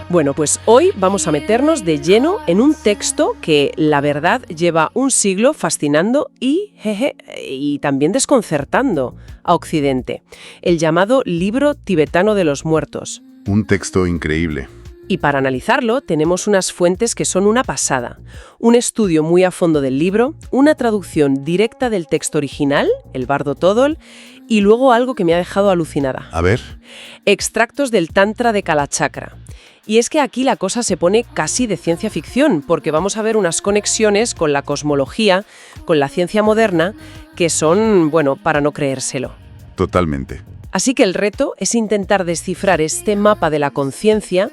Bueno, pues hoy vamos a meternos de lleno en un texto que, la verdad, lleva un siglo fascinando y también desconcertando a Occidente. El llamado Libro Tibetano de los Muertos. Un texto increíble. Y para analizarlo tenemos unas fuentes que son una pasada. Un estudio muy a fondo del libro, una traducción directa del texto original, el Bardo Thodol, y luego algo que me ha dejado alucinada. A ver. Extractos del Tantra de Kalachakra. Y es que aquí la cosa se pone casi de ciencia ficción, porque vamos a ver unas conexiones con la cosmología, con la ciencia moderna, que son, bueno, para no creérselo. Totalmente. Así que el reto es intentar descifrar este mapa de la conciencia,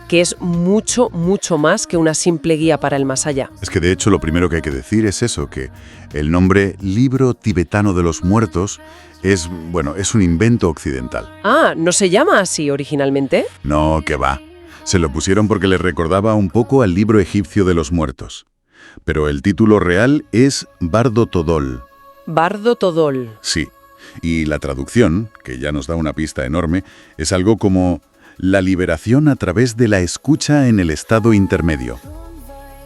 que es mucho, mucho más que una simple guía para el más allá. Es que de hecho lo primero que hay que decir es eso, que el nombre Libro Tibetano de los Muertos es un invento occidental. Ah, ¿no se llama así originalmente? No, que va. Se lo pusieron porque les recordaba un poco al libro egipcio de los muertos. Pero el título real es Bardo Thodol. Bardo Thodol. Sí. Y la traducción, que ya nos da una pista enorme, es algo como la liberación a través de la escucha en el estado intermedio.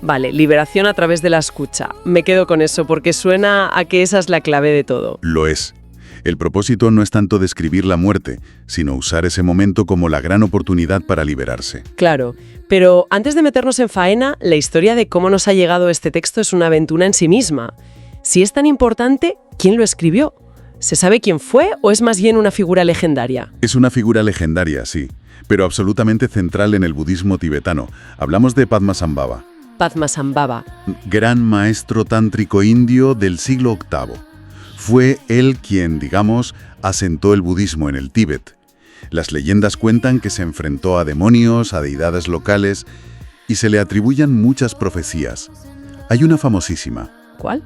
Vale, liberación a través de la escucha. Me quedo con eso porque suena a que esa es la clave de todo. Lo es. El propósito no es tanto describir la muerte, sino usar ese momento como la gran oportunidad para liberarse. Claro, pero antes de meternos en faena, la historia de cómo nos ha llegado este texto es una aventura en sí misma. Si es tan importante, ¿quién lo escribió? ¿Se sabe quién fue o es más bien una figura legendaria? Es una figura legendaria, sí, pero absolutamente central en el budismo tibetano. Hablamos de Padmasambhava. Padmasambhava. Gran maestro tántrico indio del siglo VIII. Fue él quien, digamos, asentó el budismo en el Tíbet. Las leyendas cuentan que se enfrentó a demonios, a deidades locales, y se le atribuyen muchas profecías. Hay una famosísima. ¿Cuál?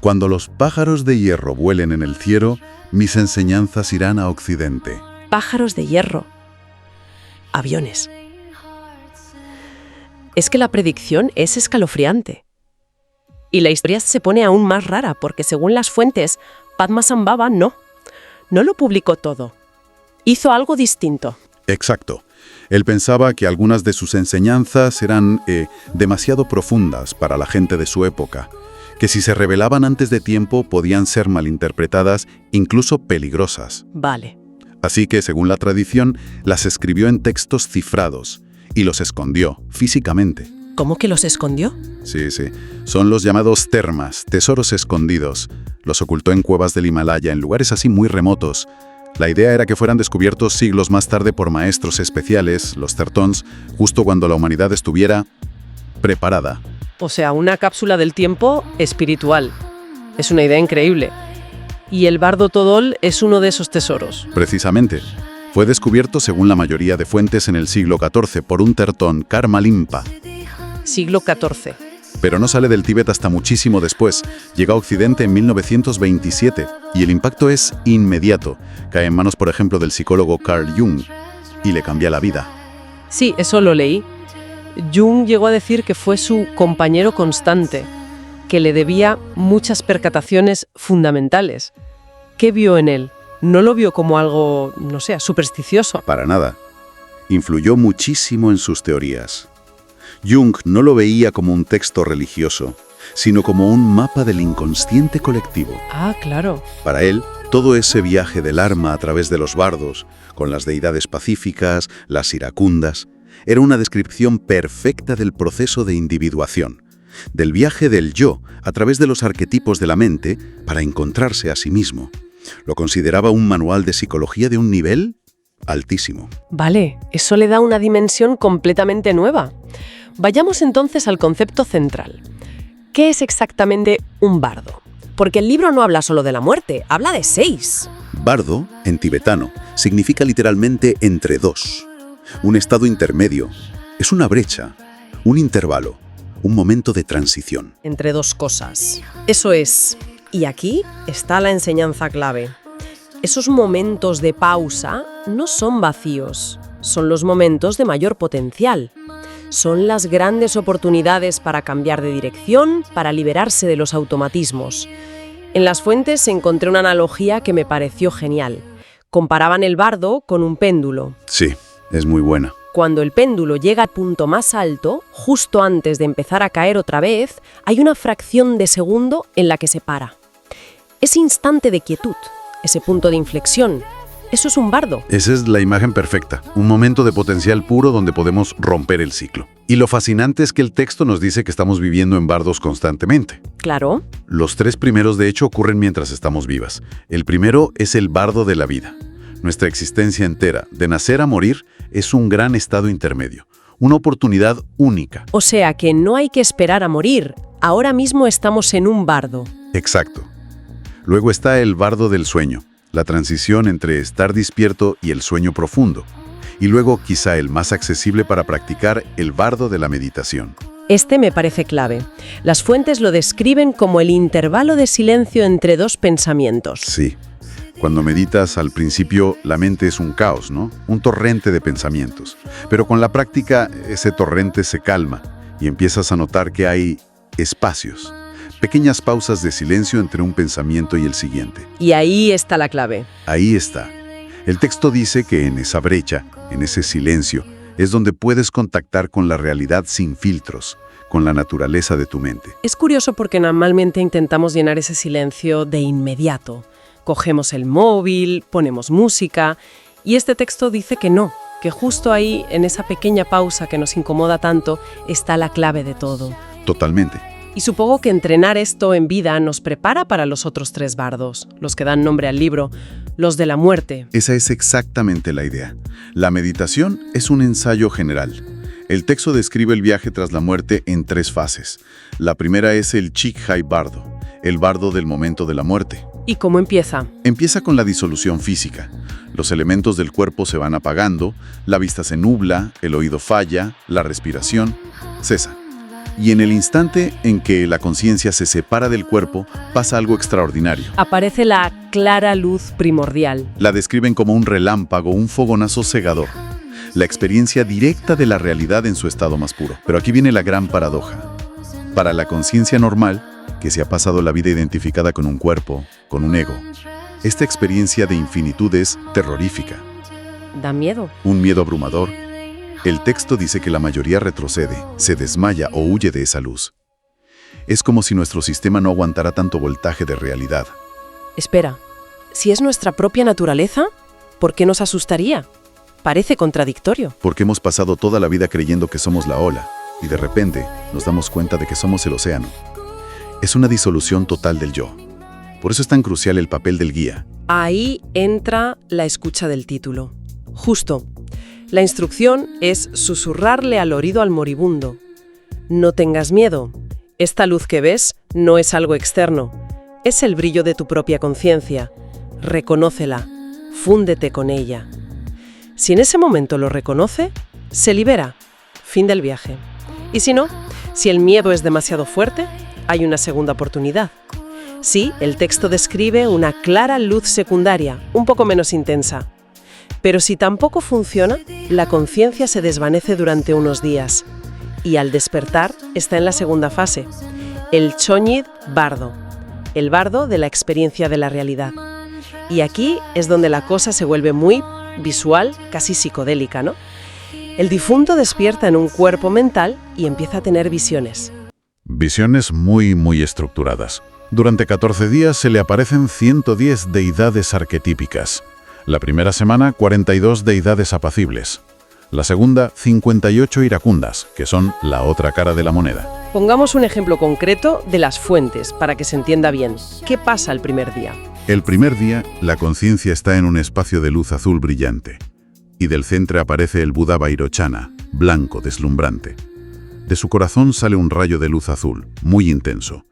Cuando los pájaros de hierro vuelen en el cielo, mis enseñanzas irán a Occidente. Pájaros de hierro. Aviones. Es que la predicción es escalofriante. Y la historia se pone aún más rara, porque según las fuentes, Padmasambhava no lo publicó todo. Hizo algo distinto. Exacto. Él pensaba que algunas de sus enseñanzas eran demasiado profundas para la gente de su época, que si se revelaban antes de tiempo podían ser malinterpretadas, incluso peligrosas. Vale. Así que, según la tradición, las escribió en textos cifrados y los escondió físicamente. ¿Cómo que los escondió? Sí. Son los llamados termas, tesoros escondidos. Los ocultó en cuevas del Himalaya, en lugares así muy remotos. La idea era que fueran descubiertos siglos más tarde por maestros especiales, los tertons, justo cuando la humanidad estuviera preparada. O sea, una cápsula del tiempo espiritual. Es una idea increíble. Y el Bardo Thodol es uno de esos tesoros. Precisamente. Fue descubierto, según la mayoría de fuentes, en el siglo XIV por un tertón, Karmalimpa. Siglo XIV. Pero no sale del Tíbet hasta muchísimo después. Llega a Occidente en 1927 y el impacto es inmediato. Cae en manos, por ejemplo, del psicólogo Carl Jung y le cambia la vida. Sí, eso lo leí. Jung llegó a decir que fue su compañero constante, que le debía muchas percataciones fundamentales. ¿Qué vio en él? No lo vio como algo, no sé, supersticioso. Para nada. Influyó muchísimo en sus teorías. Jung no lo veía como un texto religioso, sino como un mapa del inconsciente colectivo. Ah, claro. Para él, todo ese viaje del alma a través de los bardos, con las deidades pacíficas, las iracundas, era una descripción perfecta del proceso de individuación, del viaje del yo a través de los arquetipos de la mente para encontrarse a sí mismo. Lo consideraba un manual de psicología de un nivel altísimo. Vale, eso le da una dimensión completamente nueva. Vayamos entonces al concepto central. ¿Qué es exactamente un bardo? Porque el libro no habla solo de la muerte, habla de 6. Bardo, en tibetano, significa literalmente entre dos. Un estado intermedio. Es una brecha, un intervalo, un momento de transición. Entre dos cosas. Eso es. Y aquí está la enseñanza clave. Esos momentos de pausa no son vacíos, son los momentos de mayor potencial. Son las grandes oportunidades para cambiar de dirección, para liberarse de los automatismos. En las fuentes encontré una analogía que me pareció genial. Comparaban el bardo con un péndulo. Sí, es muy buena. Cuando el péndulo llega al punto más alto, justo antes de empezar a caer otra vez, hay una fracción de segundo en la que se para. Ese instante de quietud, ese punto de inflexión, eso es un bardo. Esa es la imagen perfecta, un momento de potencial puro donde podemos romper el ciclo. Y lo fascinante es que el texto nos dice que estamos viviendo en bardos constantemente. Claro. Los 3 primeros, de hecho, ocurren mientras estamos vivas. El primero es el bardo de la vida. Nuestra existencia entera, de nacer a morir, es un gran estado intermedio, una oportunidad única. O sea que no hay que esperar a morir. Ahora mismo estamos en un bardo. Exacto. Luego está el bardo del sueño, la transición entre estar despierto y el sueño profundo. Y luego, quizá el más accesible para practicar, el bardo de la meditación. Este me parece clave. Las fuentes lo describen como el intervalo de silencio entre 2 pensamientos. Sí. Cuando meditas, al principio, la mente es un caos, ¿no? Un torrente de pensamientos. Pero con la práctica, ese torrente se calma y empiezas a notar que hay espacios, pequeñas pausas de silencio entre un pensamiento y el siguiente. Y ahí está la clave. Ahí está. El texto dice que en esa brecha, en ese silencio, es donde puedes contactar con la realidad sin filtros, con la naturaleza de tu mente. Es curioso porque normalmente intentamos llenar ese silencio de inmediato. Cogemos el móvil, ponemos música, y este texto dice que no, que justo ahí, en esa pequeña pausa que nos incomoda tanto, está la clave de todo. Totalmente. Y supongo que entrenar esto en vida nos prepara para los otros 3 bardos, los que dan nombre al libro, los de la muerte. Esa es exactamente la idea. La meditación es un ensayo general. El texto describe el viaje tras la muerte en 3 fases. La primera es el Chikhai bardo, el bardo del momento de la muerte. ¿Y cómo empieza? Empieza con la disolución física. Los elementos del cuerpo se van apagando, la vista se nubla, el oído falla, la respiración cesa. Y en el instante en que la conciencia se separa del cuerpo, pasa algo extraordinario. Aparece la clara luz primordial. La describen como un relámpago, un fogonazo cegador. La experiencia directa de la realidad en su estado más puro. Pero aquí viene la gran paradoja. Para la conciencia normal, que se ha pasado la vida identificada con un cuerpo, con un ego, esta experiencia de infinitud es terrorífica. Da miedo. Un miedo abrumador. El texto dice que la mayoría retrocede, se desmaya o huye de esa luz. Es como si nuestro sistema no aguantara tanto voltaje de realidad. Espera, si es nuestra propia naturaleza, ¿por qué nos asustaría? Parece contradictorio. Porque hemos pasado toda la vida creyendo que somos la ola, y de repente nos damos cuenta de que somos el océano. Es una disolución total del yo. Por eso es tan crucial el papel del guía. Ahí entra la escucha del título. Justo. La instrucción es susurrarle al oído al moribundo. No tengas miedo. Esta luz que ves no es algo externo. Es el brillo de tu propia conciencia. Reconócela. Fúndete con ella. Si en ese momento lo reconoce, se libera. Fin del viaje. Y si no, si el miedo es demasiado fuerte, hay una segunda oportunidad. Sí, el texto describe una clara luz secundaria, un poco menos intensa. Pero si tampoco funciona, la conciencia se desvanece durante unos días. Y al despertar está en la segunda fase, el Chonyid bardo, el bardo de la experiencia de la realidad. Y aquí es donde la cosa se vuelve muy visual, casi psicodélica, ¿no? El difunto despierta en un cuerpo mental y empieza a tener visiones. Visiones muy estructuradas. Durante 14 días se le aparecen 110 deidades arquetípicas. La primera semana, 42 deidades apacibles. La segunda, 58 iracundas, que son la otra cara de la moneda. Pongamos un ejemplo concreto de las fuentes para que se entienda bien. ¿Qué pasa el primer día? El primer día, la conciencia está en un espacio de luz azul brillante. Y del centro aparece el Buda Vairochana, blanco, deslumbrante. De su corazón sale un rayo de luz azul, muy intenso.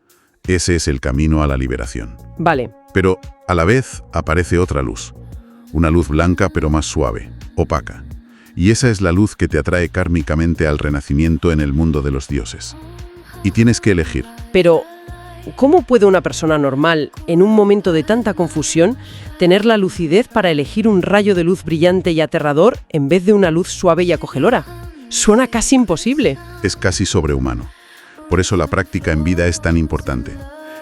Ese es el camino a la liberación. Vale. Pero, a la vez, aparece otra luz. Una luz blanca pero más suave, opaca. Y esa es la luz que te atrae kármicamente al renacimiento en el mundo de los dioses. Y tienes que elegir. Pero, ¿cómo puede una persona normal, en un momento de tanta confusión, tener la lucidez para elegir un rayo de luz brillante y aterrador en vez de una luz suave y acogedora? Suena casi imposible. Es casi sobrehumano. Por eso la práctica en vida es tan importante.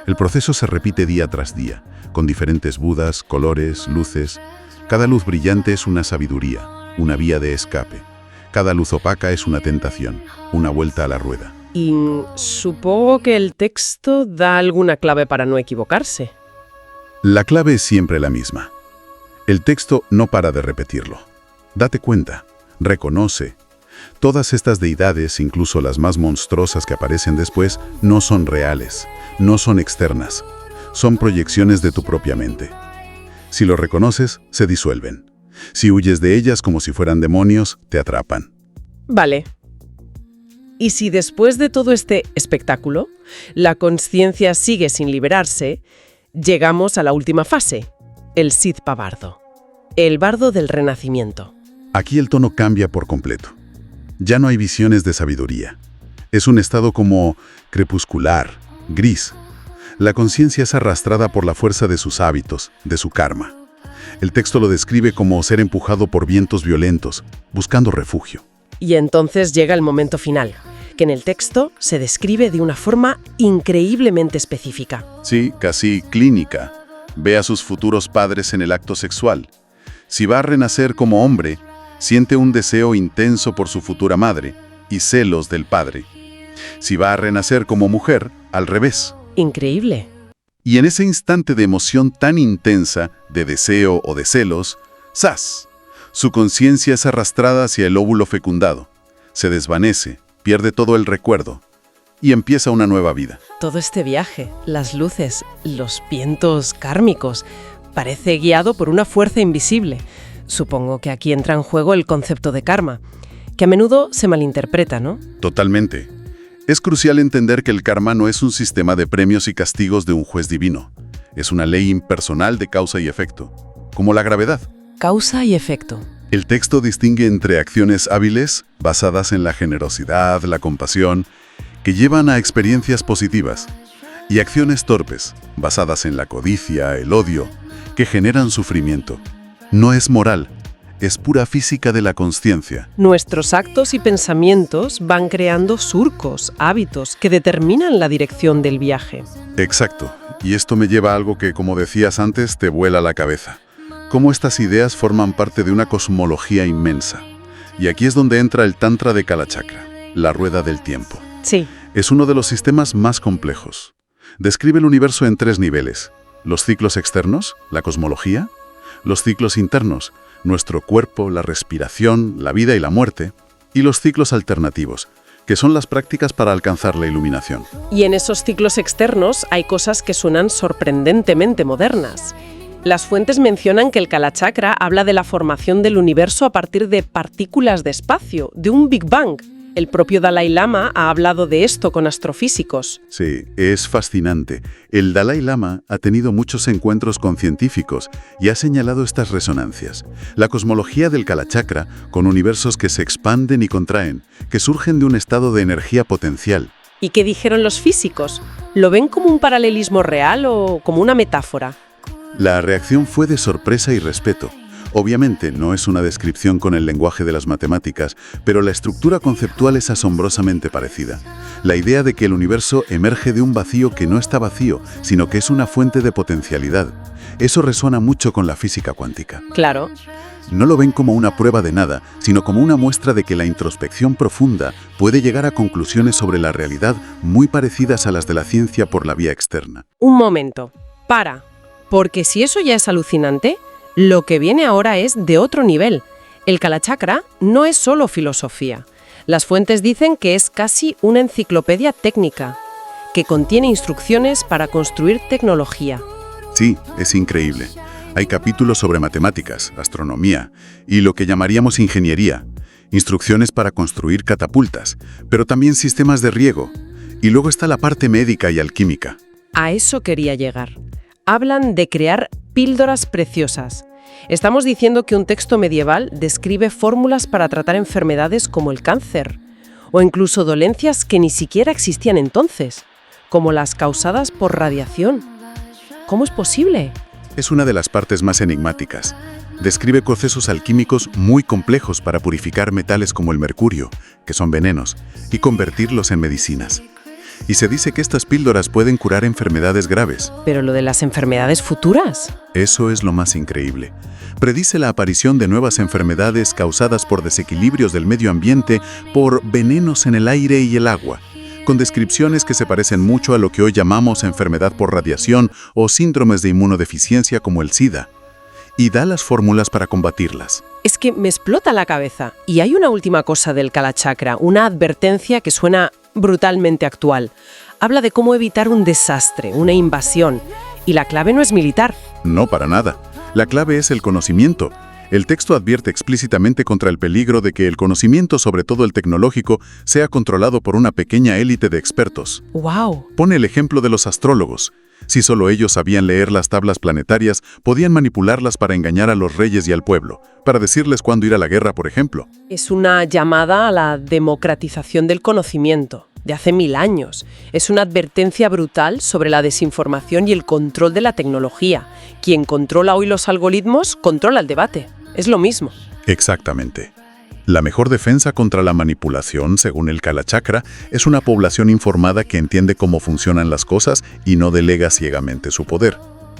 El proceso se repite día tras día, con diferentes budas, colores, luces. Cada luz brillante es una sabiduría, una vía de escape. Cada luz opaca es una tentación, una vuelta a la rueda. Y supongo que el texto da alguna clave para no equivocarse. La clave es siempre la misma. El texto no para de repetirlo. Date cuenta, reconoce. Todas estas deidades, incluso las más monstruosas que aparecen después, no son reales, no son externas. Son proyecciones de tu propia mente. Si lo reconoces, se disuelven. Si huyes de ellas como si fueran demonios, te atrapan. Vale. Y si después de todo este espectáculo, la conciencia sigue sin liberarse, llegamos a la última fase, el Cid Bardo, el bardo del Renacimiento. Aquí el tono cambia por completo. Ya no hay visiones de sabiduría. Es un estado como crepuscular, gris. La conciencia es arrastrada por la fuerza de sus hábitos, de su karma. El texto lo describe como ser empujado por vientos violentos, buscando refugio. Y entonces llega el momento final, que en el texto se describe de una forma increíblemente específica. Sí, casi clínica. Ve a sus futuros padres en el acto sexual. Si va a renacer como hombre, siente un deseo intenso por su futura madre y celos del padre. Si va a renacer como mujer, al revés. Increíble. Y en ese instante de emoción tan intensa, de deseo o de celos, ¡zas! Su conciencia es arrastrada hacia el óvulo fecundado. Se desvanece, pierde todo el recuerdo y empieza una nueva vida. Todo este viaje, las luces, los vientos kármicos, parece guiado por una fuerza invisible. Supongo que aquí entra en juego el concepto de karma, que a menudo se malinterpreta, ¿no? Totalmente. Es crucial entender que el karma no es un sistema de premios y castigos de un juez divino. Es una ley impersonal de causa y efecto, como la gravedad. Causa y efecto. El texto distingue entre acciones hábiles, basadas en la generosidad, la compasión, que llevan a experiencias positivas, y acciones torpes, basadas en la codicia, el odio, que generan sufrimiento. No es moral, es pura física de la consciencia. Nuestros actos y pensamientos van creando surcos, hábitos, que determinan la dirección del viaje. Exacto, y esto me lleva a algo que, como decías antes, te vuela la cabeza. Cómo estas ideas forman parte de una cosmología inmensa. Y aquí es donde entra el Tantra de Kalachakra, la rueda del tiempo. Sí. Es uno de los sistemas más complejos. Describe el universo en 3 niveles. Los ciclos externos, la cosmología. Los ciclos internos, nuestro cuerpo, la respiración, la vida y la muerte. Y los ciclos alternativos, que son las prácticas para alcanzar la iluminación. Y en esos ciclos externos hay cosas que suenan sorprendentemente modernas. Las fuentes mencionan que el Kalachakra habla de la formación del universo a partir de partículas de espacio, de un Big Bang. El propio Dalai Lama ha hablado de esto con astrofísicos. Sí, es fascinante. El Dalai Lama ha tenido muchos encuentros con científicos y ha señalado estas resonancias. La cosmología del Kalachakra, con universos que se expanden y contraen, que surgen de un estado de energía potencial. ¿Y qué dijeron los físicos? ¿Lo ven como un paralelismo real o como una metáfora? La reacción fue de sorpresa y respeto. Obviamente no es una descripción con el lenguaje de las matemáticas, pero la estructura conceptual es asombrosamente parecida. La idea de que el universo emerge de un vacío que no está vacío, sino que es una fuente de potencialidad. Eso resuena mucho con la física cuántica. Claro. No lo ven como una prueba de nada, sino como una muestra de que la introspección profunda puede llegar a conclusiones sobre la realidad muy parecidas a las de la ciencia por la vía externa. Un momento. Para. Porque si eso ya es alucinante, lo que viene ahora es de otro nivel. El Kalachakra no es solo filosofía. Las fuentes dicen que es casi una enciclopedia técnica, que contiene instrucciones para construir tecnología. Sí, es increíble. Hay capítulos sobre matemáticas, astronomía y lo que llamaríamos ingeniería. Instrucciones para construir catapultas, pero también sistemas de riego. Y luego está la parte médica y alquímica. A eso quería llegar. Hablan de crear píldoras preciosas. Estamos diciendo que un texto medieval describe fórmulas para tratar enfermedades como el cáncer, o incluso dolencias que ni siquiera existían entonces, como las causadas por radiación. ¿Cómo es posible? Es una de las partes más enigmáticas. Describe procesos alquímicos muy complejos para purificar metales como el mercurio, que son venenos, y convertirlos en medicinas. y se dice que estas píldoras pueden curar enfermedades graves. Pero lo de las enfermedades futuras. Eso es lo más increíble. Predice la aparición de nuevas enfermedades causadas por desequilibrios del medio ambiente, por venenos en el aire y el agua, con descripciones que se parecen mucho a lo que hoy llamamos enfermedad por radiación o síndromes de inmunodeficiencia como el SIDA. Y da las fórmulas para combatirlas. Es que me explota la cabeza. Y hay una última cosa del Kalachakra, una advertencia que suena brutalmente actual. Habla de cómo evitar un desastre, una invasión. Y la clave no es militar. No, para nada. La clave es el conocimiento. El texto advierte explícitamente contra el peligro de que el conocimiento, sobre todo el tecnológico, sea controlado por una pequeña élite de expertos. ¡Wow! Pone el ejemplo de los astrólogos. Si solo ellos sabían leer las tablas planetarias, podían manipularlas para engañar a los reyes y al pueblo, para decirles cuándo ir a la guerra, por ejemplo. Es una llamada a la democratización del conocimiento, de hace 1000 años. Es una advertencia brutal sobre la desinformación y el control de la tecnología. Quien controla hoy los algoritmos, controla el debate. Es lo mismo. Exactamente. La mejor defensa contra la manipulación, según el Kalachakra, es una población informada que entiende cómo funcionan las cosas y no delega ciegamente su poder.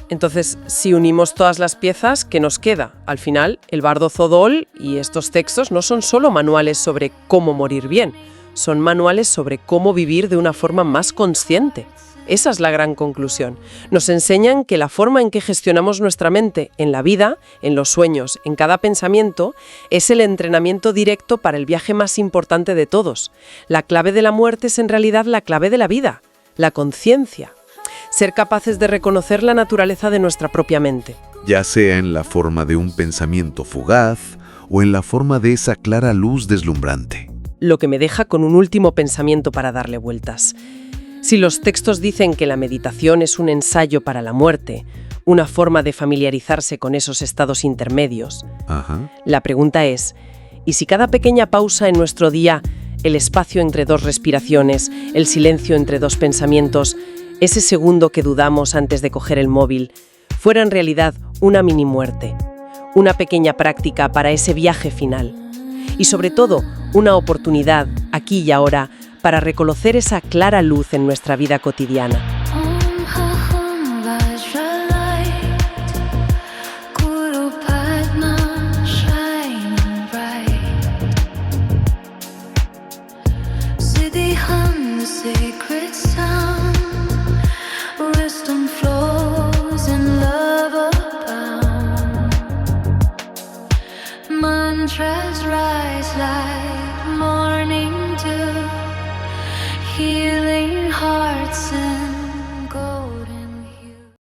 Entonces, si unimos todas las piezas, ¿qué nos queda? Al final, el bardo Zodol y estos textos no son solo manuales sobre cómo morir bien, son manuales sobre cómo vivir de una forma más consciente. Esa es la gran conclusión. Nos enseñan que la forma en que gestionamos nuestra mente en la vida, en los sueños, en cada pensamiento, es el entrenamiento directo para el viaje más importante de todos. La clave de la muerte es en realidad la clave de la vida, la conciencia. Ser capaces de reconocer la naturaleza de nuestra propia mente. Ya sea en la forma de un pensamiento fugaz o en la forma de esa clara luz deslumbrante. Lo que me deja con un último pensamiento para darle vueltas. Si los textos dicen que la meditación es un ensayo para la muerte, una forma de familiarizarse con esos estados intermedios, la pregunta es, ¿y si cada pequeña pausa en nuestro día, el espacio entre dos respiraciones, el silencio entre dos pensamientos, ese segundo que dudamos antes de coger el móvil, fuera en realidad una mini muerte, una pequeña práctica para ese viaje final? Y sobre todo, una oportunidad, aquí y ahora, para reconocer esa clara luz en nuestra vida cotidiana. Mantras rise like morning dew, healing hearts and